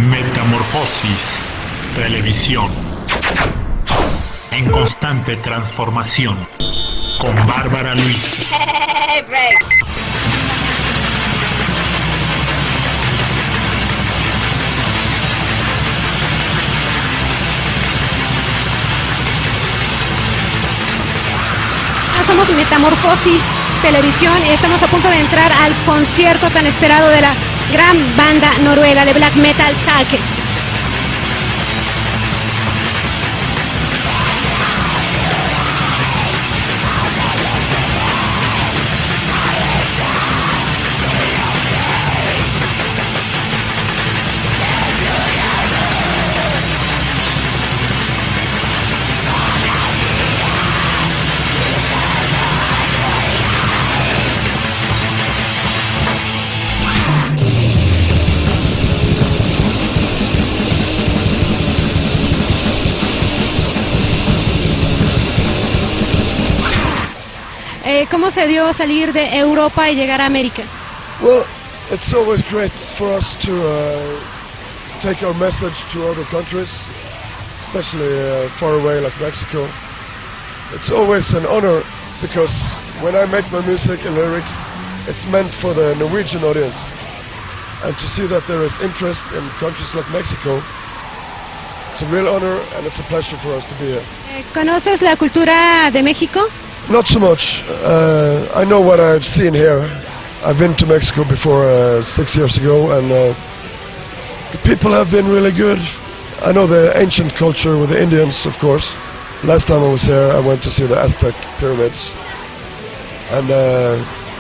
Metamorfosis, televisión, en constante transformación, con Bárbara Luis. Somos Metamorfosis Televisión y estamos a punto de entrar al concierto tan esperado de la gran banda noruega de black metal TAAKE. ¿Cómo se dio salir de Europa y llegar a América? Well, it's always great for us to take our message to other countries, especially far away like Mexico. It's always an honor because when I make my music and lyrics, it's meant for the Norwegian audience. And to see that there is interest in countries like Mexico, it's a real honor and it's a pleasure for us to be here. ¿Conoces la cultura de México? Not so much. I know what I've seen here. I've been to Mexico before 6 years ago, and the people have been really good. I know the ancient culture with the Indians, of course. Last time I was here, I went to see the Aztec pyramids. And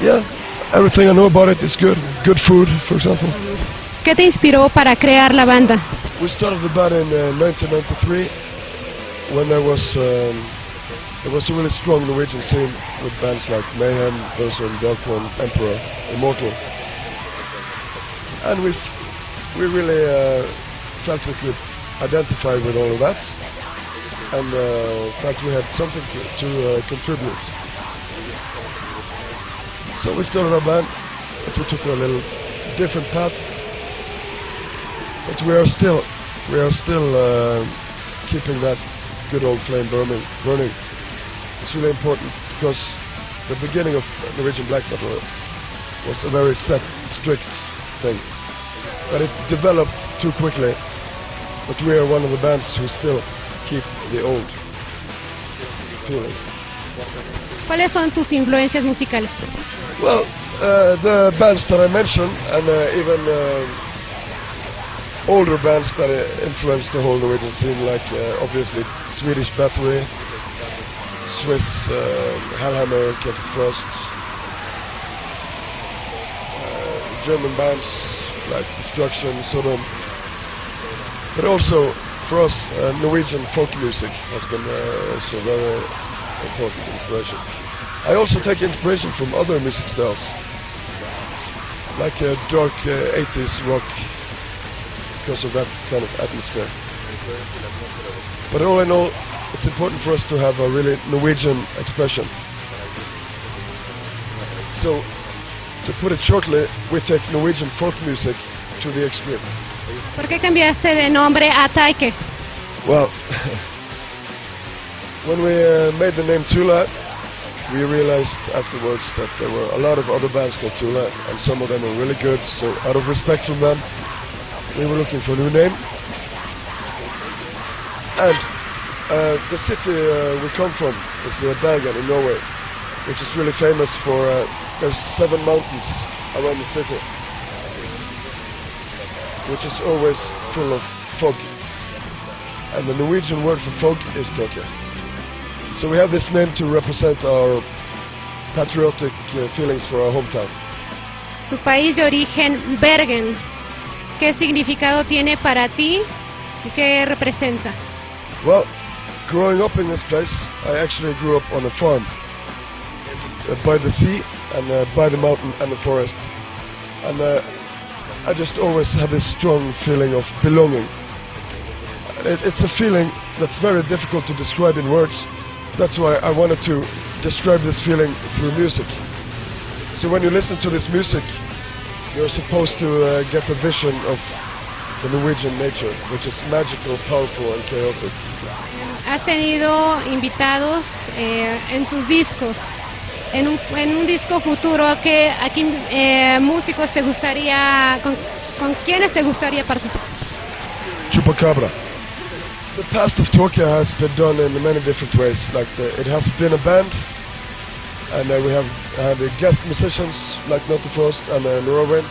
yeah, everything I know about it is good. Good food, for example. ¿Qué te inspiró para crear la banda? We started the band in 1993 when there was a really strong Norwegian scene with bands like Mayhem, Berserk, Delta, Emperor, Immortal. And we really felt we could identify with all of that and felt we had something to contribute. So we started our band, but we took a little different path. But we are still keeping that good old flame burning. It's really important because the beginning of Norwegian black metal was a very set, strict thing. But it developed too quickly. But we are one of the bands who still keep the old feeling. ¿Cuáles son tus influencias musicales? Well, the bands that I mentioned and even older bands that influenced the whole Norwegian scene, like obviously Swedish Bathory, Swiss Hellhammer, Celtic Frost, German bands like Destruction, Sodom, but also for us Norwegian folk music has been also very important inspiration. I also take inspiration from other music styles, like dark 80s rock, because of that kind of atmosphere. But all in all, it's important for us to have a really Norwegian expression. So, to put it shortly, we take Norwegian folk music to the extreme. ¿Por qué cambiaste de nombre a TAAKE? Well, when we made the name Tula, we realized afterwards that there were a lot of other bands called Tula, and some of them were really good, so out of respect from them, we were looking for a new name. And the city we come from is Bergen in Norway, which is really famous for, there's 7 mountains around the city, which is always full of fog. And the Norwegian word for fog is TAAKE. So we have this name to represent our patriotic feelings for our hometown. Tu país de origen, Bergen, ¿qué significado tiene para ti y qué representa? Well, growing up in this place, I actually grew up on a farm by the sea and by the mountain and the forest. And I just always had this strong feeling of belonging. It's a feeling that's very difficult to describe in words. That's why I wanted to describe this feeling through music. So when you listen to this music, you're supposed to get a vision of the Norwegian nature, which is magical, powerful, and chaotic. Has tenido invitados en tus discos. En un disco futuro, ¿a qué músicos te gustaría, con quiénes te gustaría participar? Chupacabra. The past of Tokyo has been done in many different ways. Like it has been a band, and we have had guest musicians like Not the Frost and Norway,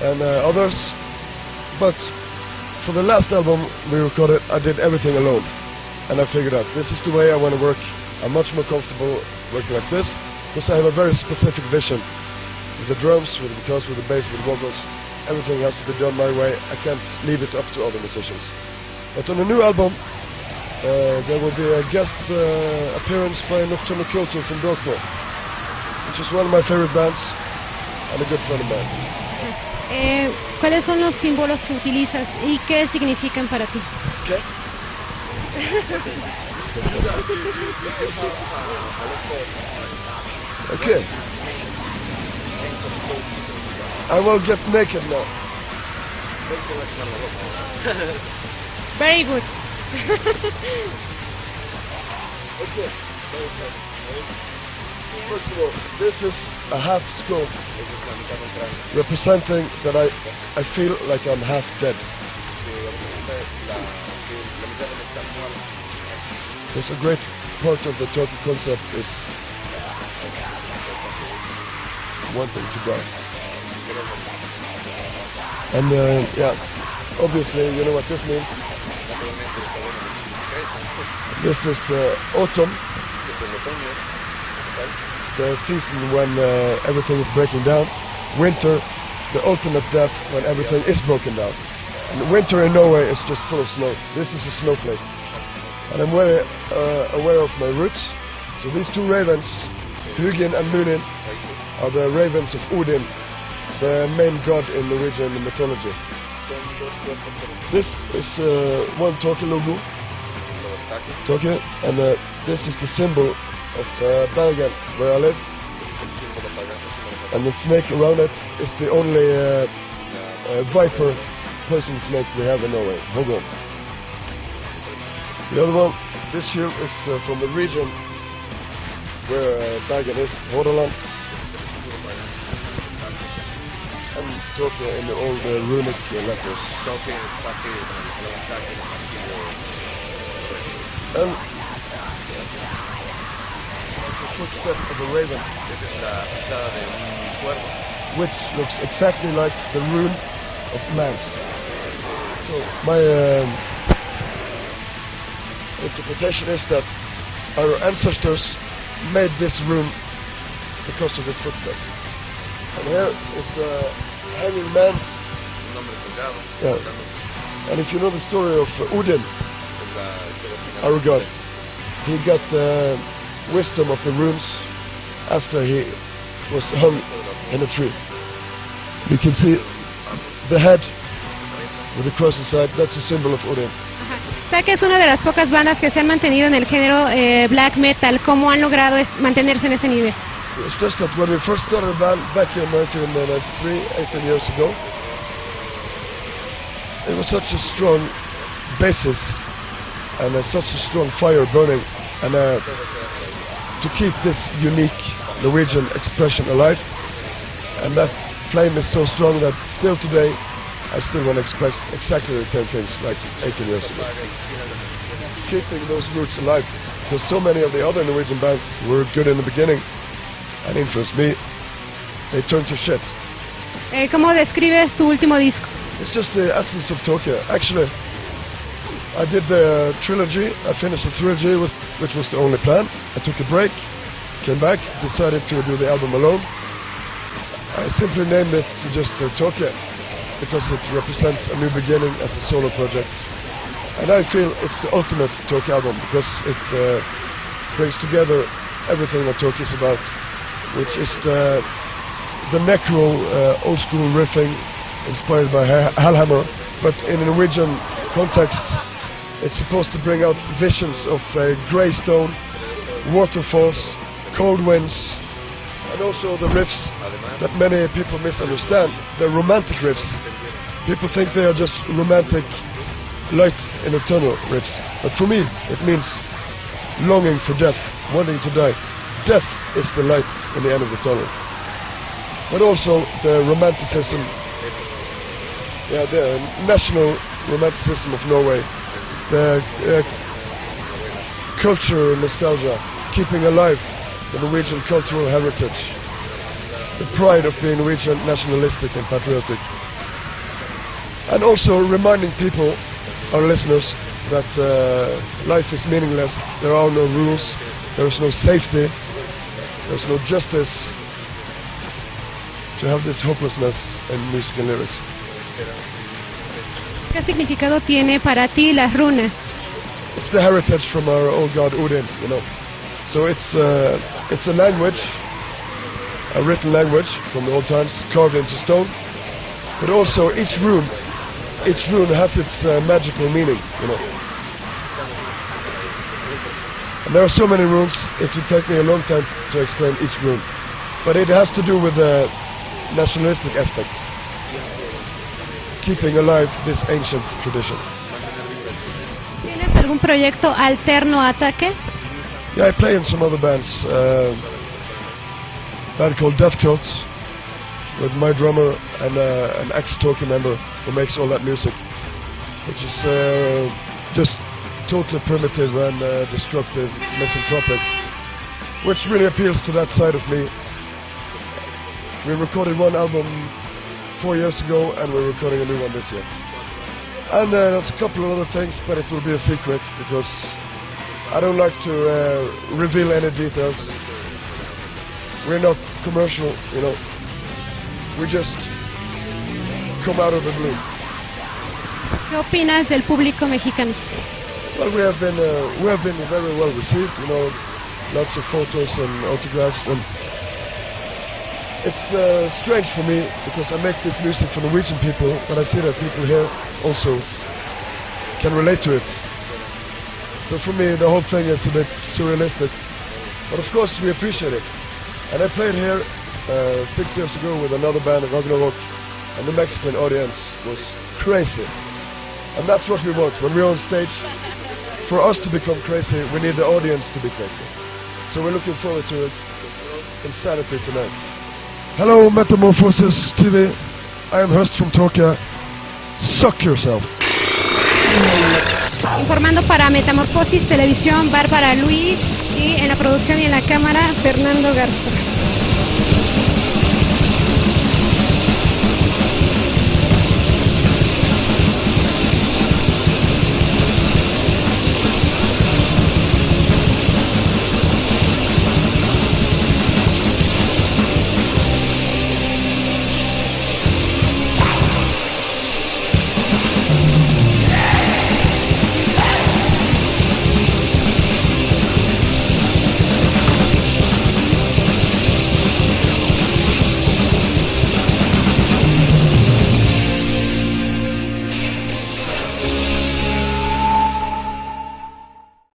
and others. But for the last album we recorded, I did everything alone, and I figured out this is the way I want to work. I'm much more comfortable working like this because I have a very specific vision with the drums, with the guitars, with the bass, with the vocals. Everything has to be done my way. I can't leave it up to other musicians. But on the new album, there will be a guest appearance by Nocturno Kyoto from Dorkmo, which is one of my favorite bands and a good friend of mine. ¿Cuáles son los símbolos que utilizas y qué significan para ti? Okay. Okay. I will get naked now. Very good. Okay. First of all, this is a half skull, representing that I feel like I'm half dead. There's a great part of the TAAKE concept is wanting to die. And yeah, obviously you know what this means. This is autumn, the season when everything is breaking down. Winter, the ultimate death when everything is broken down. And winter in Norway is just full of snow. This is a snowflake. And I'm very aware of my roots. So these two ravens, Hugin and Munin, are the ravens of Odin, the main god in Norwegian mythology. This is one TAAKE logo, TAAKE, and this is the symbol of Bergen, where I live. And the snake around it is the only viper poison snake we have in Norway, Hogon. The other one, this here is from the region where Bergen is, Hordaland. And TAAKE in the old runic letters. And the footstep of a raven, which looks exactly like the rune of Mans. So my interpretation is that our ancestors made this rune because of this footstep. And here is a hanging man. Yeah. And if you know the story of Odin, our god, he got the wisdom of the runes after he was hung in a tree. You can see the head with the cross inside. That's a symbol of Odin. TAAKE es una de las pocas bandas que se han mantenido en el género black metal. ¿Cómo han logrado mantenerse en ese nivel? It's just that when we first started the band back in 1993, 18 years ago, it was such a strong basis and such a strong fire burning, and to keep this unique Norwegian expression alive, and that flame is so strong that still today I still want to express exactly the same things like 18 years ago. Keeping those roots alive, because so many of the other Norwegian bands were good in the beginning and influenced me, they turned to shit. ¿Cómo describes tu último disco? It's just the essence of TAAKE. Actually, I did the trilogy, I finished the trilogy, which was the only plan. I took a break, came back, decided to do the album alone. I simply named it just TAAKE, because it represents a new beginning as a solo project. And I feel it's the ultimate TAAKE album, because it brings together everything that TAAKE is about, which is the necro old school riffing inspired by Hellhammer, but in a Norwegian context. It's supposed to bring out visions of grey stone, waterfalls, cold winds, and also the riffs that many people misunderstand, the romantic riffs. People think they are just romantic light in a tunnel riffs, but for me it means longing for death, wanting to die. Death is the light in the end of the tunnel. But also the romanticism, the national romanticism of Norway, the culture and nostalgia, keeping alive the Norwegian cultural heritage, the pride of being Norwegian, nationalistic and patriotic. And also reminding people, our listeners, that life is meaningless, there are no rules, there is no safety, there is no justice, to have this hopelessness in music and lyrics. ¿Qué significado tiene para ti las runas? It's the heritage from our old god Odin, you know. So it's a language, a written language from the old times, carved into stone. But also each rune has its magical meaning, you know. And there are so many runes, it would take me a long time to explain each rune. But it has to do with the nationalistic aspect, keeping alive this ancient tradition. ¿Tienes algún proyecto alterno a TAAKE? Yeah, I play in some other bands. A band called Death Cult, with my drummer and an ex-Talkie member who makes all that music, which is just totally primitive and destructive, misanthropic, which really appeals to that side of me. We recorded one album 4 years ago and we're recording a new one this year. And there's a couple of other things, but it will be a secret because I don't like to reveal any details. We're not commercial, you know. We just come out of the blue. ¿Qué opinas del público mexicano? Well, we have been very well received, you know, lots of photos and autographs, and it's strange for me because I make this music for Norwegian people, but I see that people here also can relate to it. So for me, the whole thing is a bit surrealistic, but of course we appreciate it. And I played here 6 years ago with another band, Ragnarok, and the Mexican audience was crazy. And that's what we want when we're on stage. For us to become crazy, we need the audience to be crazy. So we're looking forward to it. Insanity tonight. Hello, Metamorphosis TV. I am Hurst from TAAKE. Suck yourself. Informando para Metamorfosis Televisión, Bárbara Luis, y en la producción y en la cámara, Fernando Garza.